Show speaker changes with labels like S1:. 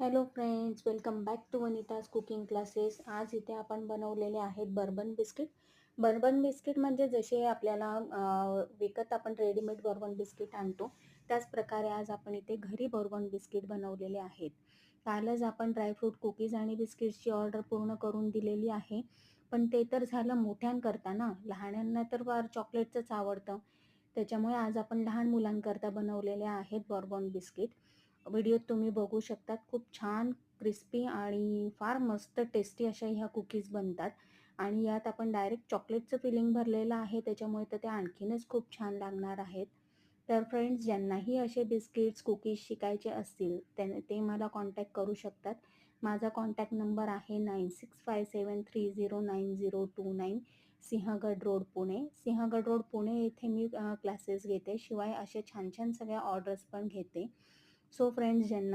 S1: Hello friends, welcome back to वनिताज cooking classes. आज इथे आपण बनवलेले आहेत बर्बन बिस्किट. बर्बन बिस्किट म्हणजे जसे आपल्याला विकत आपण रेडीमेड बर्बन बिस्किट आणतो त्याच प्रकारे आज आपण इथे घरी बर्बन बिस्किट बनवलेले आहेत. कालच आपण ड्रायफ्रूट कुकीज आणि बिस्किट्सची ऑर्डर पूर्ण करून दिलेली आहे, पण ते तर झालं मोठ्यांकरता ना. लहानांना तर फार चॉकलेटचंच आवडतं, त्याच्यामुळे आज आपण लहान मुलांकरता बनवलेले आहेत बर्बन बिस्किट. व्हिडिओत तुम्ही बघू शकतात, खूप छान क्रिस्पी आणि फार मस्त टेस्टी अशा ह्या कुकीज बनतात. आणि यात आपण डायरेक्ट चॉकलेटचं फिलिंग भरलेलं आहे, त्याच्यामुळे तर ते आणखीनच खूप छान लागणार आहेत. तर फ्रेंड्स, ज्यांनाही असे बिस्किट्स कुकीज शिकायचे असतील ते मला कॉन्टॅक्ट करू शकतात. माझा कॉन्टॅक्ट नंबर आहे 9657309029, सिंहगड रोड पुणे. सिंहगड रोड पुणे येथे मी क्लासेस घेते, शिवाय असे छान छान सगळ्या ऑर्डर्स पण घेते. सो फ्रेंड्स, ज्यांना